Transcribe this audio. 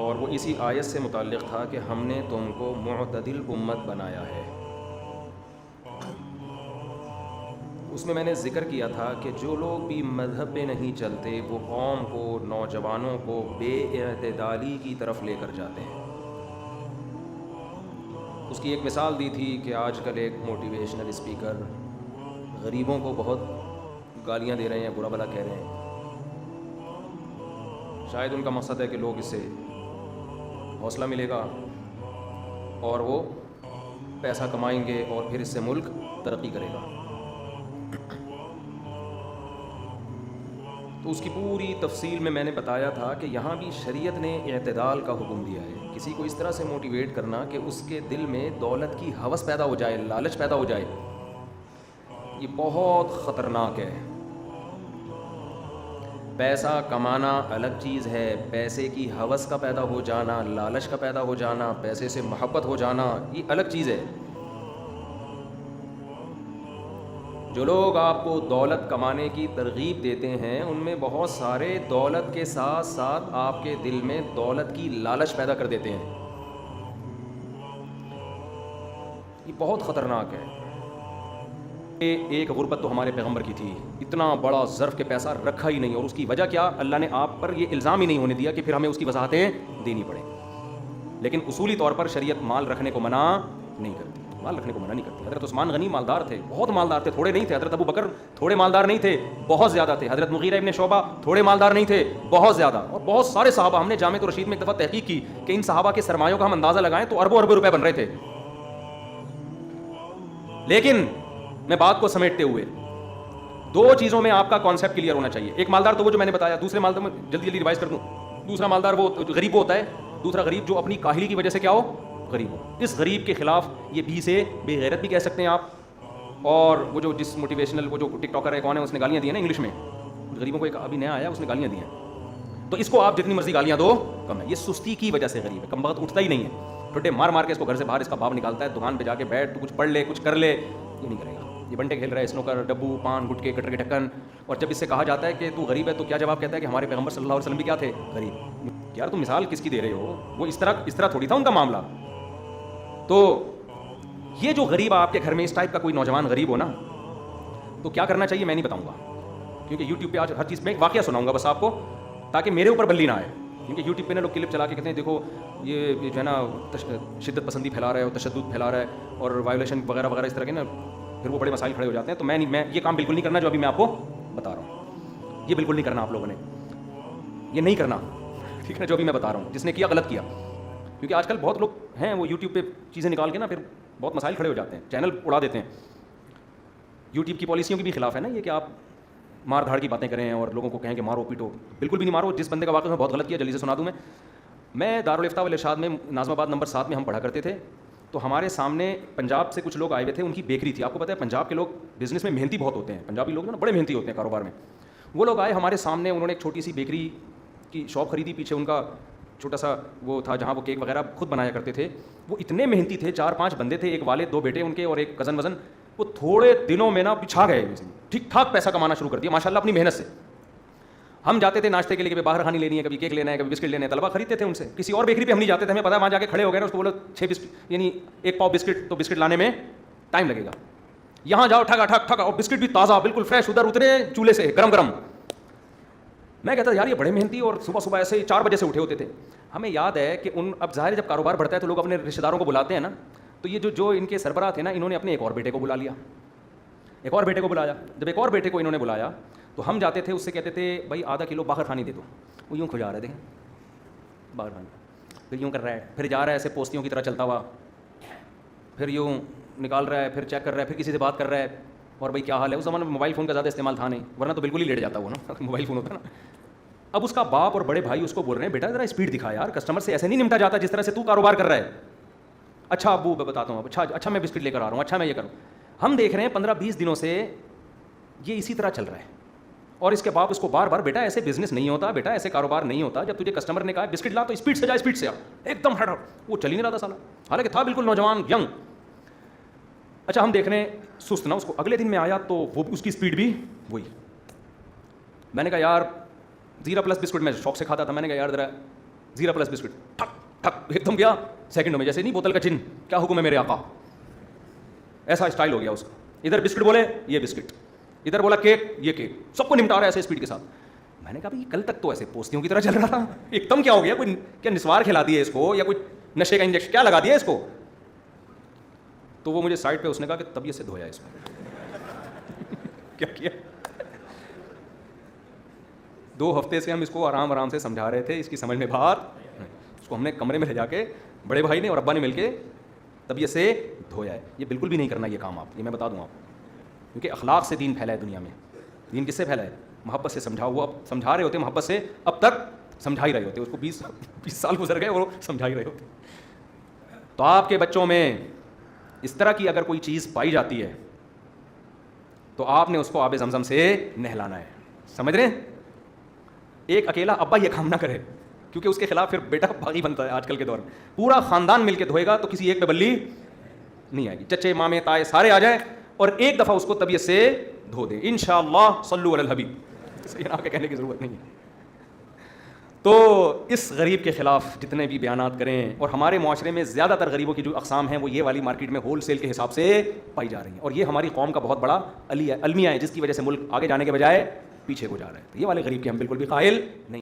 اور وہ اسی آیت سے متعلق تھا کہ ہم نے تم کو معتدل امت بنایا ہے. اس میں نے ذکر کیا تھا کہ جو لوگ بھی مذہب پہ نہیں چلتے وہ قوم کو، نوجوانوں کو بے اعتدالی کی طرف لے کر جاتے ہیں. اس کی ایک مثال دی تھی کہ آج کل ایک موٹیویشنل اسپیکر غریبوں کو بہت گالیاں دے رہے ہیں، برا بھلا کہہ رہے ہیں. شاید ان کا مقصد ہے کہ لوگ اس سے حوصلہ ملے گا اور وہ پیسہ کمائیں گے اور پھر اس سے ملک ترقی کرے گا. تو اس کی پوری تفصیل میں نے بتایا تھا کہ یہاں بھی شریعت نے اعتدال کا حکم دیا ہے. کسی کو اس طرح سے موٹیویٹ کرنا کہ اس کے دل میں دولت کی ہوس پیدا ہو جائے، لالچ پیدا ہو جائے، یہ بہت خطرناک ہے. پیسہ کمانا الگ چیز ہے، پیسے کی ہوس کا پیدا ہو جانا، لالچ کا پیدا ہو جانا، پیسے سے محبت ہو جانا، یہ الگ چیز ہے. جو لوگ آپ کو دولت کمانے کی ترغیب دیتے ہیں ان میں بہت سارے دولت کے ساتھ ساتھ آپ کے دل میں دولت کی لالچ پیدا کر دیتے ہیں. یہ بہت خطرناک ہے. ایک غربت تو ہمارے پیغمبر کی تھی، اتنا بڑا ظرف کے پیسہ رکھا ہی نہیں، اور اس کی وجہ کیا؟ اللہ نے آپ پر یہ الزام ہی نہیں ہونے دیا کہ پھر ہمیں اس کی وضاحتیں دینی پڑیں. لیکن اصولی طور پر شریعت مال رکھنے کو منع نہیں کرتی، مال رکھنے کو منع نہیں کرتی. حضرت عثمان غنی مالدار تھے، بہت مالدار تھے، تھوڑے نہیں تھے. حضرت ابو بکر تھوڑے مالدار نہیں تھے، بہت زیادہ تھے. حضرت مغیرہ ابن شعبہ تھوڑے مالدار نہیں تھے، بہت زیادہ. اور بہت سارے صحابہ، ہم نے جامع الرشید میں ایک دفعہ تحقیق کی کہ ان صحابہ کے سرمایوں کا ہم اندازہ لگائیں تو اربوں اربوں روپے بن رہے تھے. لیکن میں بات کو سمیٹتے ہوئے دو چیزوں میں آپ کا کانسیپٹ کلیئر ہونا چاہیے. ایک مالدار تو وہ جو میں نے بتایا، دوسرے مالدار میں جلدی ریوائز کر دوں. دوسرا مالدار وہ غریب ہوتا ہے، دوسرا غریب جو اپنی کاہلی کی وجہ سے کیا ہو، غریب ہو. اس غریب کے خلاف یہ بھی سے بے غیرت بھی کہہ سکتے ہیں آپ. اور وہ جو جس موٹیویشنل وہ جو ٹک ٹاکر ہے، کون ہے، اس نے گالیاں دی ہیں نا انگلش میں، غریبوں کو ایک ابھی نیا آیا اس نے گالیاں دی ہیں. تو اس کو آپ جتنی مرضی گالیاں دو کم ہے. یہ سستی کی وجہ سے غریب ہے، کم وقت اٹھتا ہی نہیں ہے. ٹھڈے مار مار کے اس کو گھر سے باہر اس کا باپ نکالتا ہے. دکان پہ جا کے بیٹھ، تو کچھ پڑھ لے، کچھ کر لے، یہ نہیں کرے گا. یہ بنٹے کھیل رہا ہے، اسنوکر، ڈبو، پان، گٹکے، کٹر کے ڈھکن. اور جب اس سے کہا جاتا ہے کہ تو غریب ہے تو کیا جواب کہتا ہے کہ ہمارے پیغمبر صلی اللہ علیہ وسلم بھی کیا تھے، غریب. یار تم مثال کس کی دے رہے ہو؟ وہ اس طرح تھوڑی تھا ان کا معاملہ. تو یہ جو غریب آپ کے گھر میں اس ٹائپ کا کوئی نوجوان غریب ہو نا، تو کیا کرنا چاہیے میں نہیں بتاؤں گا، کیونکہ یوٹیوب پہ آج ہر چیز میں ایک واقعہ سناؤں گا بس آپ کو، تاکہ میرے اوپر بلی نہ آئے. کیونکہ یوٹیوب پہ نا لوگ کلپ چلا کے کہتے ہیں دیکھو یہ جو ہے نا شدت پسندی پھیلا رہا ہے اور تشدد پھیلا رہا ہے اور وائلیشن وغیرہ وغیرہ اس طرح کے نا، پھر وہ بڑے مسائل کھڑے ہو جاتے ہیں. تو میں یہ کام بالکل نہیں کرنا جو ابھی میں آپ کو بتا رہا ہوں. یہ بالکل نہیں کرنا آپ لوگوں نے، یہ نہیں کرنا، ٹھیک ہے، جو ابھی میں بتا رہا ہوں. جس نے کیا غلط کیا. کیونکہ آج کل بہت لوگ ہیں وہ یوٹیوب پہ چیزیں نکال کے نا پھر بہت مسائل کھڑے ہو جاتے ہیں، چینل اڑا دیتے ہیں. یوٹیوب کی پالیسیوں کے بھی خلاف ہے نا یہ کہ آپ مار دھاڑ کی باتیں کریں اور لوگوں کو کہیں کہ مارو پیٹو. بالکل بھی نہیں مارو. جس بندے کا واقعہ میں بہت غلط کیا جلدی سے سنا دوں. میں دارالفتاء والارشاد میں ناظم آباد نمبر 7 میں ہم پڑھا کرتے تھے. تو ہمارے سامنے پنجاب سے کچھ لوگ آئے ہوئے تھے، ان کی بیکری تھی. آپ کو پتہ ہے پنجاب کے لوگ بزنس میں محنتی بہت ہوتے ہیں، پنجابی لوگ نا بڑے محنتی ہوتے ہیں کاروبار میں. وہ لوگ آئے ہمارے سامنے، انہوں نے ایک چھوٹی سی بیکری کی شاپ خریدی. پیچھے ان کا چھوٹا سا وہ تھا جہاں وہ کیک وغیرہ خود بنایا کرتے تھے. وہ اتنے محنتی تھے، 4-5 بندے تھے، ایک والد، 2 بیٹے ان کے اور ایک کزن وزن. وہ تھوڑے دنوں میں نا بچھا گئے، ٹھیک ٹھاک پیسہ کمانا شروع کر دیا ماشاء اللہ اپنی محنت سے. ہم جاتے تھے ناشتے کے لیے، کبھی باہر کھانی لینی ہے، کبھی کیک لینا ہے، کبھی بسکٹ لینا ہے، طلبہ خریدتے تھے ان سے. کسی اور بیکری پہ ہم نہیں جاتے تھے، ہمیں پتا ہے وہاں جا کے کھڑے ہو گئے نا، اس کو بولو 6 بسکٹ یعنی 1 پاؤ بسکٹ، تو بسکٹ لانے میں ٹائم لگے گا. یہاں جاؤ ٹھگا ٹھگ ٹھگا، اور بسکٹ بھی تازہ بالکل فریش، ادھر اترے چولہے سے گرم گرم. میں کہتا یار یہ بڑے محنتی، اور صبح صبح ایسے 4 بجے سے اٹھے ہوتے تھے. ہمیں یاد ہے کہ اب ظاہر جب کاروبار بڑھتا ہے تو لوگ اپنے رشتہ داروں کو بلاتے ہیں نا. تو یہ جو ان کے سربراہ تھے نا، انہوں نے اپنے ایک اور بیٹے کو بلا لیا، ایک اور بیٹے کو بلایا. جب ایک اور بیٹے کو انہوں نے بلایا تو ہم جاتے تھے، اس سے کہتے تھے بھائی آدھا کلو باہر کھانی دے دو. وہ یوں کھجا رہے تھے باہر کھانے، پھر یوں کر رہا ہے، پھر جا رہا ہے ایسے پوستیوں کی طرح چلتا ہوا، پھر یوں نکال رہا ہے، پھر چیک کر رہا ہے، پھر کسی سے بات کر رہا ہے. اور بھائی کیا حال ہے؟ اس زمانے میں موبائل فون کا زیادہ استعمال تھا نہیں، ورنہ تو بالکل ہی لیٹ جاتا وہ نا، موبائل فون ہوتا نا. اب اس کا باپ اور بڑے بھائی اس کو بول رہے ہیں بیٹا ذرا اسپیڈ دکھا یار، کسٹمر سے ایسے نہیں نمٹا جاتا جس طرح سے تو کاروبار کر رہا ہے. اچھا ابو میں بتاتا ہوں، اچھا میں بسکٹ لے کر آ رہا ہوں، اچھا میں یہ کروں. ہم دیکھ رہے ہیں 15-20 دنوں سے یہ اسی طرح چل رہا ہے. اور اس کے باپ اس کو بار بار بیٹا ایسے بزنس نہیں ہوتا، بیٹا ایسے کاروبار نہیں ہوتا. جب تجھے کسٹمر نے کہا بسکٹ لا تو اسپیڈ سے جا، اسپیڈ سے آ، ایک دم ہٹ. وہ چل ہی نہیں رہا تھا سالا، حالانکہ تھا بالکل نوجوان ینگ. اچھا ہم دیکھ رہے ہیں سست نا. اس کو اگلے دن میں آیا تو وہ اس کی اسپیڈ بھی وہی. میں نے کہا یار زیرا پلس بسکٹ میں شوق سے کھاتا تھا. میں نے کہا یار ذرا زیرا پلس بسکٹ ٹھک ٹھک ایک دم گیا سیکنڈوں میں, جیسے نہیں بوتل کا جن, کیا حکم ہے میرے آقا, ایسا اسٹائل ہو گیا اس کا. ادھر بسکٹ بولے یہ بسکٹ, ادھر بولا کیک یہ کیک, سب کو نمٹا رہا ہے ایسے اسپیڈ کے ساتھ. میں نے کہا بھائی کل تک تو ایسے پوستیوں کی طرح چل رہا تھا, ایک دم کیا ہو گیا, کوئی کیا نسوار کھلا دیا اس کو یا کوئی نشے کا انجیکشن کیا لگا دیا اس کو. تو وہ مجھے سائڈ پہ اس نے کہا کہ طبیعت سے دھویا اس کو. کیا کیا 2 ہفتے سے ہم اس کو آرام آرام سے سمجھا رہے تھے, اس کی سمجھ میں بات, اس کو ہم نے کمرے میں لے جا کے بڑے بھائی نے اور ابا نے مل کے طبیعت سے دھویا ہے. یہ بالکل بھی نہیں کرنا یہ کام آپ, یہ میں بتا دوں آپ, کیونکہ اخلاق سے دین پھیلا ہے دنیا میں. دین کس سے پھیلا ہے؟ محبت سے سمجھاؤ. وہ اب سمجھا رہے ہوتے محبت سے, اب تک سمجھا ہی رہے ہوتے, اس کو 20 سال گزر گئے اور سمجھا ہی رہے ہوتے. تو آپ کے بچوں میں اس طرح کی اگر کوئی چیز پائی جاتی ہے تو آپ نے اس کو آب زمزم سے نہلانا ہے. سمجھ رہے ہیں؟ ایک اکیلا ابا یہ کام نہ کرے, کیونکہ اس کے خلاف پھر بیٹا باغی بنتا ہے آج کل کے دور میں. پورا خاندان مل کے دھوئے گا تو کسی ایک پہ بلی نہیں آئے گی. چچے مامے تائے سارے آ جائیں اور ایک دفعہ اس کو طبیعت سے دھو دیں, انشاءاللہ صلو علی الحبیب. صحیح آ کے کہنے کی ضرورت نہیں ہے. تو اس غریب کے خلاف جتنے بھی بیانات کریں, اور ہمارے معاشرے میں زیادہ تر غریبوں کی جو اقسام ہیں وہ یہ والی مارکیٹ میں ہول سیل کے حساب سے پائی جا رہی ہیں, اور یہ ہماری قوم کا بہت بڑا المیہ ہے جس کی وجہ سے ملک آگے جانے کے بجائے پیچھے کو جا رہا ہے. یہ والے غریب کے ہم بالکل بھی قائل نہیں.